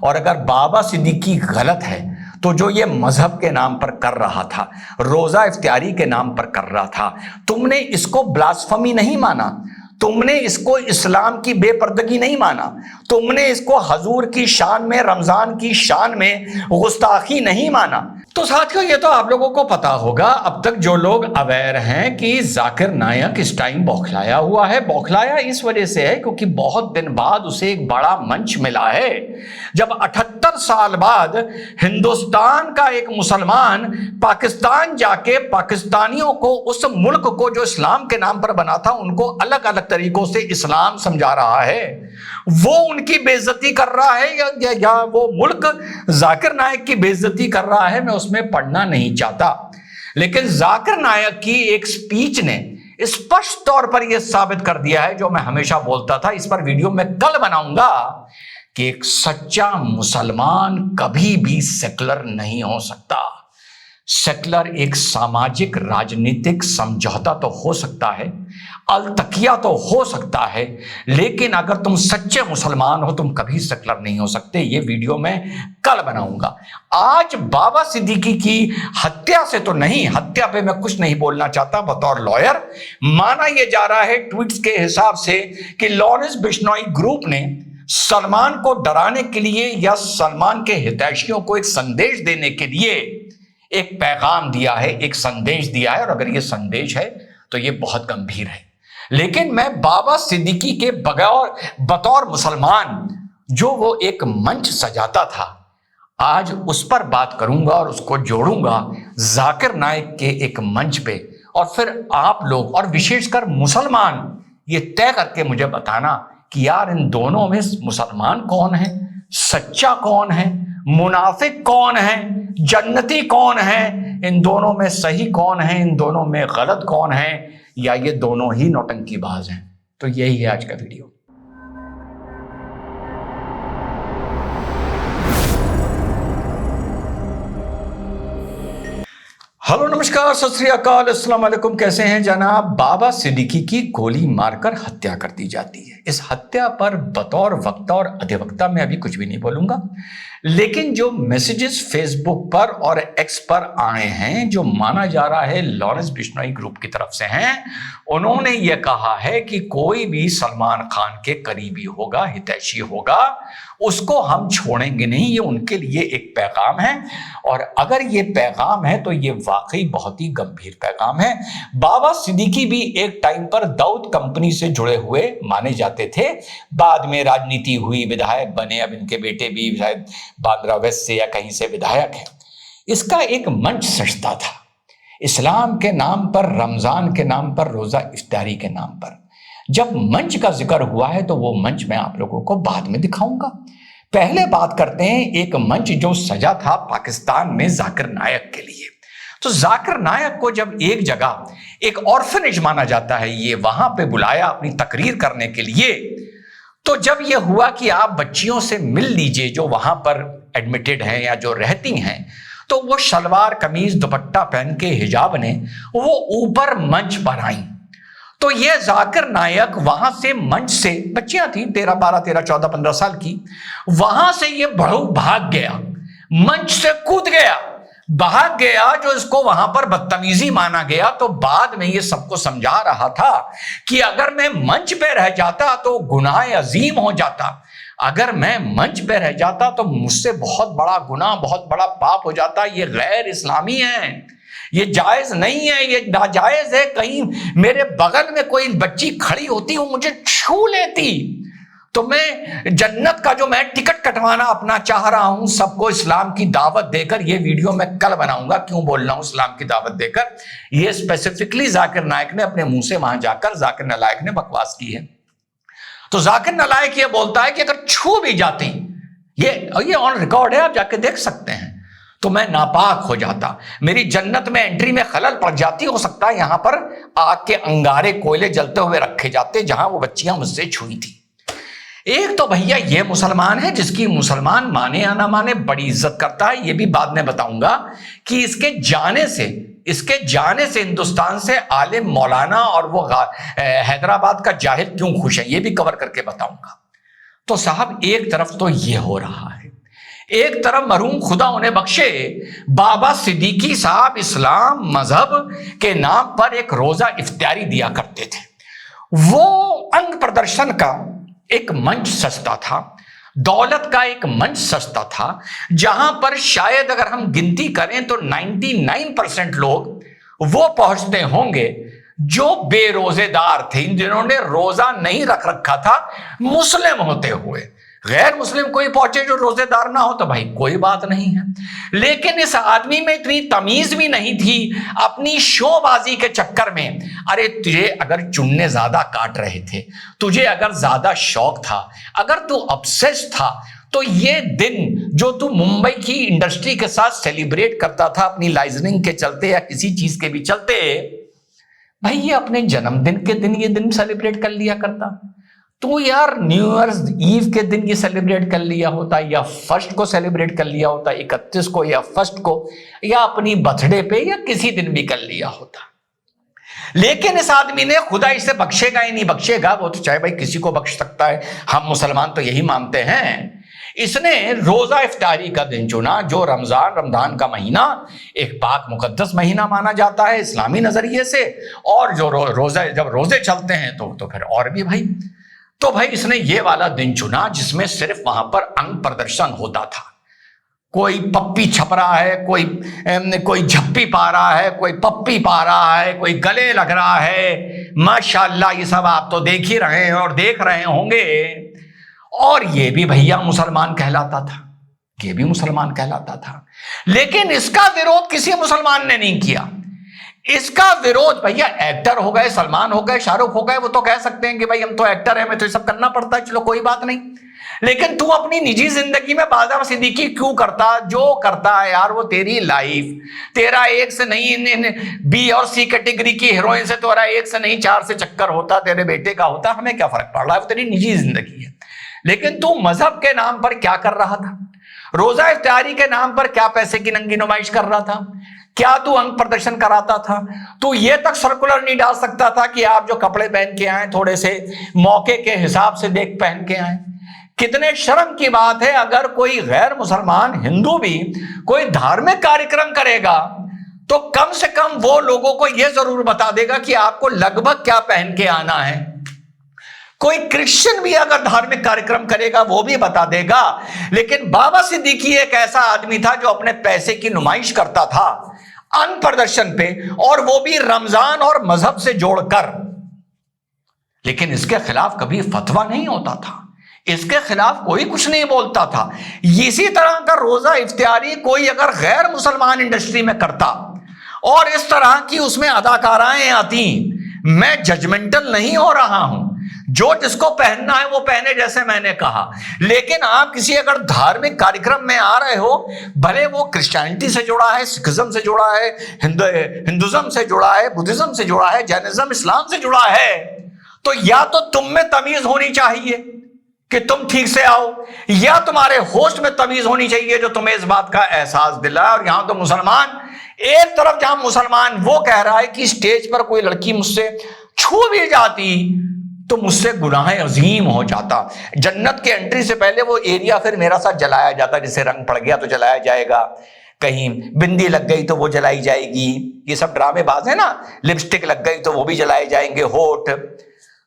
और अगर बाबा सिद्दीकी गलत है तो जो ये मजहब के नाम पर कर रहा था, रोजा इफ्तियारी के नाम पर कर रहा था, तुमने इसको ब्लास्फमी नहीं माना, तुमने इसको इस्लाम की बेपर्दगी नहीं माना, तुमने इसको हजूर की शान में, रमजान की शान में गुस्ताखी नहीं माना। तो साथियों, ये तो आप लोगों को पता होगा, अब तक जो लोग अवेयर हैं कि जाकिर नायक इस टाइम बौखलाया हुआ है। बौखलाया इस वजह से है क्योंकि बहुत दिन बाद उसे एक बड़ा मंच मिला है। जब 78 साल बाद हिंदुस्तान का एक मुसलमान पाकिस्तान जाके पाकिस्तानियों को, उस मुल्क को जो इस्लाम के नाम पर बना था, उनको अलग अलग तरीकों से इस्लाम समझा रहा है, वो उनकी बेइज्जती कर रहा है या वो मुल्क जाकिर नायक की बेइज्जती कर रहा है, मैं उसमें पढ़ना नहीं चाहता। लेकिन जाकिर नायक की एक स्पीच ने स्पष्ट तौर पर यह साबित कर दिया है जो मैं हमेशा बोलता था, इस पर वीडियो मैं कल बनाऊंगा, कि एक सच्चा मुसलमान कभी भी सेकुलर नहीं हो सकता। सेकुलर एक सामाजिक राजनीतिक समझौता तो हो सकता है, अलतकिया तो हो सकता है, लेकिन अगर तुम सच्चे मुसलमान हो तुम कभी सेकुलर नहीं हो सकते। ये वीडियो मैं कल बनाऊंगा। आज बाबा सिद्दीकी की हत्या से तो नहीं, हत्या पे मैं कुछ नहीं बोलना चाहता बतौर लॉयर। माना यह जा रहा है ट्वीट्स के हिसाब से कि लॉरेंस बिश्नोई ग्रुप ने सलमान को डराने के लिए या सलमान के हितैषियों को एक संदेश देने के लिए एक पैगाम दिया है, एक संदेश दिया है, और अगर ये संदेश है तो ये बहुत गंभीर है। लेकिन मैं बाबा सिद्दीकी के बतौर मुसलमान जो वो एक मंच सजाता था, आज उस पर बात करूंगा और उसको जोड़ूंगा जाकिर नायक के एक मंच पे। और फिर आप लोग और विशेषकर मुसलमान ये तय करके मुझे बताना कि यार इन दोनों में मुसलमान कौन है, सच्चा कौन है, मुनाफिक कौन है, जन्नती कौन है, इन दोनों में सही कौन है, इन दोनों में गलत कौन है, या ये दोनों ही नौटंकीबाज हैं। तो यही है आज का वीडियो। हेलो, नमस्कार, सत श्री अकाल, अस्सलाम वालेकुम। कैसे हैं जनाब? बाबा सिद्दीकी की गोली मारकर हत्या कर दी जाती है। इस हत्या पर बतौर वक्ता और अधिवक्ता मैं अभी कुछ भी नहीं बोलूंगा, लेकिन जो मैसेजेस फेसबुक पर और एक्स पर आए हैं, जो माना जा रहा है लॉरेंस बिश्नोई ग्रुप की तरफ से हैं, उन्होंने ये कहा है कि कोई भी सलमान खान के करीबी होगा, हितैषी होगा, उसको हम छोड़ेंगे नहीं। ये उनके लिए एक पैगाम है, और अगर ये पैगाम है तो ये वाकई बहुत ही गंभीर पैगाम है। बाबा सिद्दीकी भी एक टाइम पर दाऊद कंपनी से जुड़े हुए माने जाते थे, बाद में राजनीति हुई, विधायक बने, अब इनके बेटे भी शायद बांद्रा वेस्ट से या कहीं से विधायक है। इसका एक मंच सजता था, इस्लाम के नाम पर, रमजान के नाम पर, रोजा इफ्तारी के नाम पर। जब मंच का जिक्र हुआ है तो वो मंच मैं आप लोगों को बाद में दिखाऊंगा। पहले बात करते हैं एक मंच जो सजा था पाकिस्तान में जाकिर नायक के लिए। तो जाकिर नायक को जब एक जगह एक ऑर्फनेज माना जाता है, ये वहां पे बुलाया अपनी तकरीर करने के लिए, तो जब ये हुआ कि आप बच्चियों से मिल लीजिए जो वहां पर एडमिटेड हैं या जो रहती हैं, तो वो शलवार कमीज दुपट्टा पहन के हिजाब ने वो ऊपर मंच पर आई। तो ये जाकिर नायक वहां से मंच से, बच्चियां थी 13, 12, 13, 14, 15 साल की, वहां से ये बड़ू भाग गया, मंच से कूद गया, भाग गया, जो इसको वहां पर बदतमीजी माना गया। तो बाद में ये सबको समझा रहा था कि अगर मैं मंच पे रह जाता तो गुनाह अजीम हो जाता, अगर मैं मंच पे रह जाता तो मुझसे बहुत बड़ा गुनाह, बहुत बड़ा पाप हो जाता। ये गैर इस्लामी है, ये जायज नहीं है, ये नाजायज है। कहीं मेरे बगल में कोई बच्ची खड़ी होती, वो मुझे छू लेती तो मैं जन्नत का जो मैं टिकट कटवाना अपना चाह रहा हूं, सबको इस्लाम की दावत देकर। ये वीडियो मैं कल बनाऊंगा, क्यों बोल रहा हूं इस्लाम की दावत देकर। ये स्पेसिफिकली जाकिर नायक ने अपने मुंह से वहां जाकर जाकिर नालायक ने बकवास की है। तो जाकिर नालायक ये बोलता है कि अगर छू भी जाती, ये ऑन रिकॉर्ड है, आप जाके देख सकते हैं, तो मैं नापाक हो जाता, मेरी जन्नत में एंट्री में खलल पड़ जाती। हो सकता है यहां पर आग के अंगारे कोयले जलते हुए रखे जाते जहां वो बच्चियां मुझसे छुई थी। एक तो भैया ये मुसलमान है जिसकी मुसलमान माने या ना माने बड़ी इज्जत करता है। ये भी बाद में बताऊंगा कि इसके जाने से हिंदुस्तान से आलिम, मौलाना और वो हैदराबाद का जाहिल क्यों खुश है, ये भी कवर करके बताऊंगा। तो साहब एक तरफ तो ये हो रहा है, एक तरफ मरहूम खुदा उन्हें बख्शे बाबा सिद्दीकी साहब इस्लाम मजहब के नाम पर एक रोजा इफ्तारी दिया करते थे। वो अंग प्रदर्शन का एक मंच सस्ता था, दौलत का एक मंच सस्ता था, जहां पर शायद अगर हम गिनती करें तो 99% लोग वो पहुंचते होंगे जो बेरोजेदार थे, जिन्होंने रोजा नहीं रख रखा था मुस्लिम होते हुए। गैर मुस्लिम कोई पहुंचे जो रोजेदार ना हो तो भाई कोई बात नहीं है, लेकिन इस आदमी में इतनी तमीज भी नहीं थी अपनी शोबाजी के चक्कर में। अरे तुझे अगर चुन्ने ज्यादा काट रहे थे, तुझे अगर ज्यादा शौक था, अगर तू ऑब्सेस्ड था, तो ये दिन जो तू मुंबई की इंडस्ट्री के साथ सेलिब्रेट करता था अपनी लाइजनिंग के चलते या किसी चीज के भी चलते, भाई ये अपने जन्मदिन के दिन ये दिन सेलिब्रेट कर लिया करता। तो यार न्यू ईयर्स ईव के दिन ये सेलिब्रेट कर लिया होता, या फर्स्ट को सेलिब्रेट कर लिया होता, 31 को या फर्स्ट को, या अपनी बर्थडे पे या किसी दिन भी कर लिया होता। लेकिन इस आदमी ने खुदा इसे बख्शेगा ही नहीं बख्शेगा, वो तो चाहे भाई किसी को बख्श सकता है, हम मुसलमान तो यही मानते हैं। इसने रोजा इफ्तारी का दिन चुना, जो रमजान का महीना एक पाक मुकद्दस महीना माना जाता है इस्लामी नजरिए से, और जो रोजा जब रोजे चलते हैं तो फिर और भी भाई। तो भाई इसने ये वाला दिन चुना जिसमें सिर्फ वहां पर अंग प्रदर्शन होता था। कोई पप्पी छप रहा है, कोई झप्पी पा रहा है, कोई पप्पी पा रहा है, कोई गले लग रहा है, माशाल्लाह ये सब आप तो देख ही रहे हैं और देख रहे होंगे। और ये भी भैया मुसलमान कहलाता था, ये भी मुसलमान कहलाता था। लेकिन इसका विरोध किसी मुसलमान ने नहीं किया। इसका विरोध भैया एक्टर हो गए, सलमान हो गए, शाहरुख हो गए, वो तो कह सकते हैं कि भाई हम तो एक्टर हैं, हमें तो ये सब करना पड़ता है, चलो कोई बात नहीं। लेकिन तू अपनी निजी जिंदगी में बाबा सिद्दीकी क्यों करता? जो करता है यार वो तेरी लाइफ, तेरा एक से नहीं बी और सी कैटेगरी की हीरोइन से तुम्हारा एक से नहीं 4 से चक्कर होता, तेरे बेटे का होता, हमें क्या फर्क पड़ रहा है, वो तेरी निजी जिंदगी है। लेकिन तू मजहब के नाम पर क्या कर रहा था? रोजा इफ्तारी के नाम पर क्या पैसे की नंगी नुमाइश कर रहा था? क्या तू अंग प्रदर्शन कराता था? तू ये तक सर्कुलर नहीं डाल सकता था कि आप जो कपड़े पहन के आए थोड़े से मौके के हिसाब से देख पहन के आए? कितने शर्म की बात है, अगर कोई गैर मुसलमान हिंदू भी कोई धार्मिक कार्यक्रम करेगा तो कम से कम वो लोगों को यह जरूर बता देगा कि आपको लगभग क्या पहन के आना है। कोई क्रिश्चियन भी अगर धार्मिक कार्यक्रम करेगा वो भी बता देगा। लेकिन बाबा सिद्दीकी एक ऐसा आदमी था जो अपने पैसे की नुमाइश करता था अंग प्रदर्शन पे, और वो भी रमजान और मजहब से जोड़कर। लेकिन इसके खिलाफ कभी फतवा नहीं होता था, इसके खिलाफ कोई कुछ नहीं बोलता था। इसी तरह का रोजा इफ्तियारी कोई अगर गैर मुसलमान इंडस्ट्री में करता और इस तरह की उसमें अदाकाराएं आती, मैं जजमेंटल नहीं हो रहा हूं, जो जिसको पहनना है वो पहने, जैसे मैंने कहा। लेकिन आप किसी अगर धार्मिक कार्यक्रम में आ रहे हो, भले वो क्रिश्चियनिटी से जुड़ा है, सिखिज्म से जुड़ा है, हिंदुज्म से जुड़ा है, बुद्धिज्म से जुड़ा है, जैनिज्म इस्लाम से जुड़ा है, तो या तो तुम में तमीज होनी चाहिए कि तुम ठीक से आओ, या तुम्हारे होस्ट में तमीज होनी चाहिए जो तुम्हें इस बात का एहसास दिलाए। और यहां तो मुसलमान एक तरफ, जहां मुसलमान वो कह रहा है कि स्टेज पर कोई लड़की मुझसे छू भी जाती तो मुझसे गुनाह अजीम हो जाता, जन्नत के एंट्री से पहले वो एरिया फिर मेरा साथ जलाया जाता, जैसे रंग पड़ गया तो जलाया जाएगा, कहीं बिंदी लग गई तो वो जलाई जाएगी, ये सब ड्रामेबाज है ना, लिपस्टिक लग गई तो वो भी जलाए जाएंगे, होठ।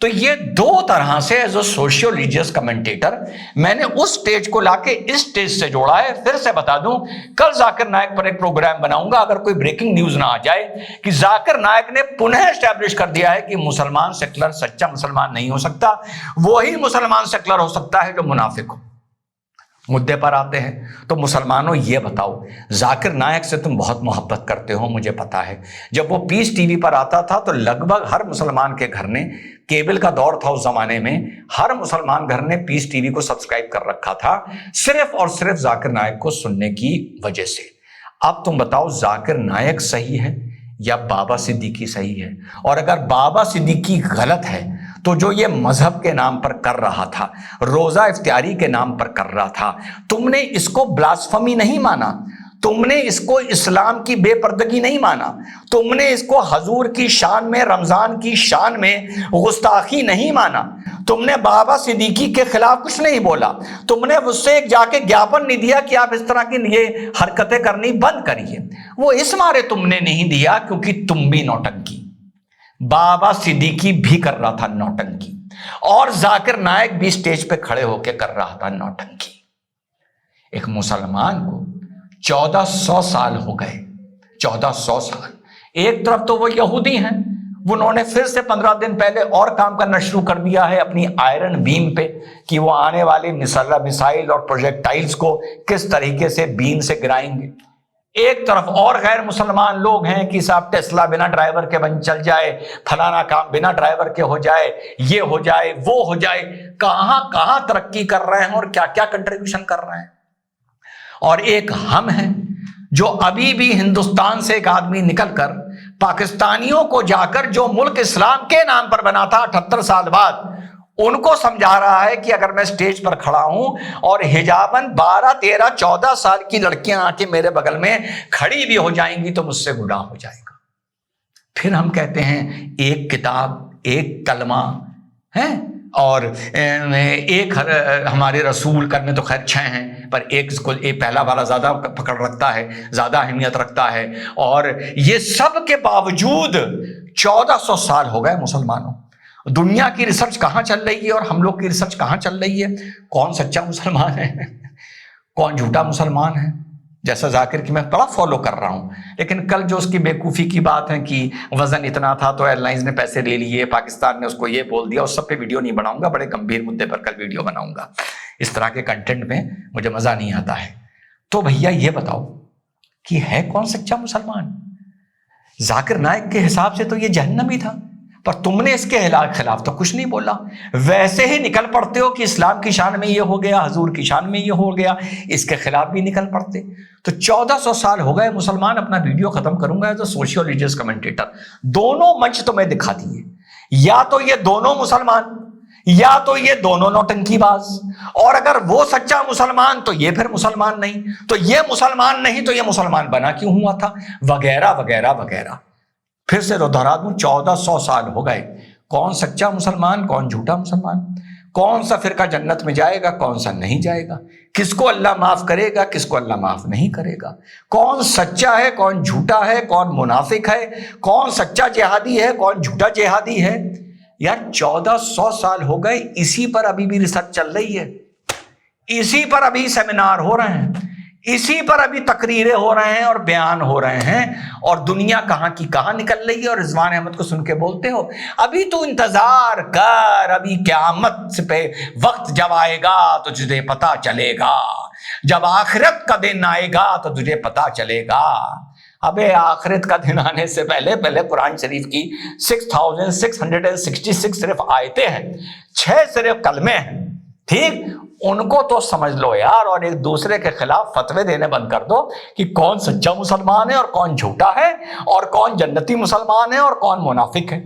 तो ये दो तरह से as a socio religious commentator मैंने उस स्टेज को लाके इस स्टेज से जोड़ा है। फिर से बता दूं, कल जाकिर नायक पर एक प्रोग्राम बनाऊंगा, अगर कोई ब्रेकिंग न्यूज ना आ जाए कि जाकिर नायक ने पुनः एस्टैब्लिश कर दिया है कि मुसलमान सेक्युलर सच्चा मुसलमान नहीं हो सकता, वही मुसलमान सेक्युलर हो सकता है जो मुनाफिक हो। मुद्दे पर आते हैं तो मुसलमानों ये बताओ, जाकिर नायक से तुम बहुत मोहब्बत करते हो, मुझे पता है। जब वो पीस टीवी पर आता था तो लगभग हर मुसलमान के घर ने, केबल का दौर था उस जमाने में, हर मुसलमान घर ने पीस टीवी को सब्सक्राइब कर रखा था, सिर्फ और सिर्फ जाकिर नायक को सुनने की वजह से। अब तुम बताओ, जाकिर नायक सही है या बाबा सिद्दीकी सही है? और अगर बाबा सिद्दीकी गलत है तो जो ये मजहब के नाम पर कर रहा था, रोजा इफ्तियारी के नाम पर कर रहा था, तुमने इसको ब्लास्फमी नहीं माना, तुमने इसको इस्लाम की बेपर्दगी नहीं माना, तुमने इसको हजूर की शान में, रमजान की शान में गुस्ताखी नहीं माना, तुमने बाबा सिद्दीकी के खिलाफ कुछ नहीं बोला, तुमने मुझसे एक जाके ज्ञापन नहीं दिया कि आप इस तरह की ये हरकतें करनी बंद करिए। वो इस मारे तुमने नहीं दिया क्योंकि तुम भी नौटंकी, बाबा सिद्दीकी भी कर रहा था नौटंकी, और जाकिर नायक भी स्टेज पे खड़े होकर कर रहा था नौटंकी। एक मुसलमान को 1400 साल हो गए, 1400 साल। एक तरफ तो वो यहूदी हैं, उन्होंने फिर से 15 दिन पहले और काम करना शुरू कर दिया है अपनी आयरन बीम पे कि वो आने वाले मिसाइल और प्रोजेक्टाइल्स को किस तरीके से बीम से गिराएंगे। एक तरफ और गैर मुसलमान लोग हैं कि साहब टेस्ला बिना ड्राइवर के बन चल जाए, फलाना काम बिना ड्राइवर के हो जाए, ये हो जाए, वो हो जाए। कहां कहां तरक्की कर रहे हैं और क्या क्या कंट्रीब्यूशन कर रहे हैं। और एक हम हैं जो अभी भी हिंदुस्तान से एक आदमी निकलकर पाकिस्तानियों को जाकर जो मुल्क इस्लाम के नाम पर बना था 78 साल बाद, उनको समझा रहा है कि अगर मैं स्टेज पर खड़ा हूं और हिजाबन 12, 13, 14 साल की लड़कियां आके मेरे बगल में खड़ी भी हो जाएंगी तो मुझसे गुनाह हो जाएगा। फिर हम कहते हैं एक किताब, एक कलमा है और एक हमारे रसूल करने तो खैर 6 हैं, पर एक इसको पहला वाला ज्यादा पकड़ रखता है, ज्यादा अहमियत रखता है। और ये सब के बावजूद 1400 साल हो गए मुसलमानों। दुनिया की रिसर्च कहां चल रही है और हम लोग की रिसर्च कहां चल रही है? कौन सच्चा मुसलमान है, कौन झूठा मुसलमान है? जैसा जाकिर की मैं बड़ा फॉलो कर रहा हूं, लेकिन कल जो उसकी बेवकूफ़ी की बात है कि वजन इतना था तो एयरलाइंस ने पैसे ले लिए, पाकिस्तान ने उसको ये बोल दिया, उस सब पे वीडियो नहीं बनाऊंगा, बड़े गंभीर मुद्दे पर कल वीडियो बनाऊंगा। इस तरह के कंटेंट में मुझे मजा नहीं आता है। तो भैया ये बताओ कि है कौन सच्चा मुसलमान? जाकिर नायक के हिसाब से तो ये जहन्नमी था, पर तुमने इसके खिलाफ तो कुछ नहीं बोला। वैसे ही निकल पड़ते हो कि इस्लाम की शान में ये हो गया, हजूर की शान में ये हो गया, इसके खिलाफ भी निकल पड़ते। तो 1400 साल हो गए मुसलमान। अपना वीडियो खत्म करूंगा as a socio religious commentator. दोनों मंच तुम्हें दिखा दिए, या तो ये दोनों मुसलमान या तो ये दोनों नौटंकीबाज। और अगर वो सच्चा मुसलमान तो ये फिर मुसलमान नहीं, तो ये मुसलमान नहीं तो ये मुसलमान बना क्यों हुआ था, वगैरह वगैरह वगैरह। फिर से दोहरा दूं, 1400 साल हो गए। कौन सच्चा मुसलमान, कौन झूठा मुसलमान, कौन सा फिरका जन्नत में जाएगा, कौन सा नहीं जाएगा, किसको अल्लाह माफ करेगा, किसको अल्लाह माफ नहीं करेगा, कौन सच्चा है, कौन झूठा है, कौन मुनाफिक है, कौन सच्चा जिहादी है, कौन झूठा जिहादी है। यार 1400 साल हो गए, इसी पर अभी भी रिसर्च चल रही है, इसी पर अभी सेमिनार हो रहे हैं, इसी पर अभी तकरीरें हो रहे हैं और बयान हो रहे हैं। और दुनिया कहां की कहां निकल रही है। और रिजवान अहमद को सुन के बोलते हो अभी तो इंतजार कर, अभी क़यामत पे वक्त जब आएगा तो तुझे पता चलेगा, जब आखिरत का दिन आएगा तो तुझे पता चलेगा। अबे आखिरत का दिन आने से पहले पहले कुरान शरीफ की 6666 सिर्फ आयतें हैं, 6 सिर्फ कलमे हैं, ठीक? उनको तो समझ लो यार, और एक दूसरे के खिलाफ फतवे देने बंद कर दो कि कौन सच्चा मुसलमान है और कौन झूठा है, और कौन जन्नती मुसलमान है और कौन मुनाफिक है।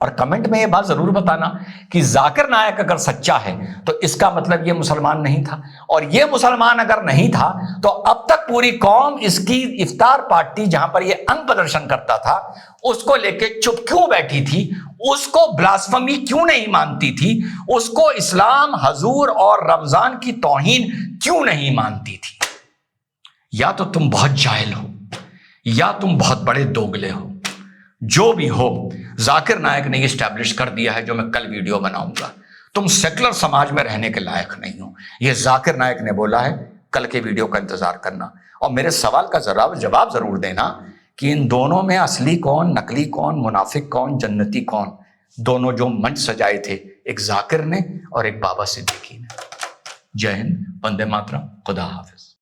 और कमेंट में ये बात जरूर बताना कि जाकिर नायक अगर सच्चा है तो इसका मतलब ये मुसलमान नहीं था, और ये मुसलमान अगर नहीं था तो अब तक पूरी कौम इसकी इफ्तार पार्टी जहां पर ये अंग प्रदर्शन करता था उसको लेके चुप क्यों बैठी थी, उसको ब्लास्फेमी क्यों नहीं मानती थी, उसको इस्लाम, हजूर और रमजान की तौहीन क्यों नहीं मानती थी। या तो तुम बहुत जाहिल हो या तुम बहुत बड़े दोगले हो। जो भी हो, जाकिर नायक ने एस्टैब्लिश कर दिया है, जो मैं कल वीडियो बनाऊंगा। तुम सेकुलर समाज में रहने के लायक नहीं हो, ये जाकिर नायक ने बोला है। कल के वीडियो का इंतजार करना और मेरे सवाल का जवाब जरूर देना कि इन दोनों में असली कौन, नकली कौन, मुनाफिक कौन, जन्नती कौन। दोनों जो मंच सजाए थे, एक जाकिर ने और एक बाबा सिद्दीकी ने। जय हिंद, वंदे मातरम, खुदा हाफिज।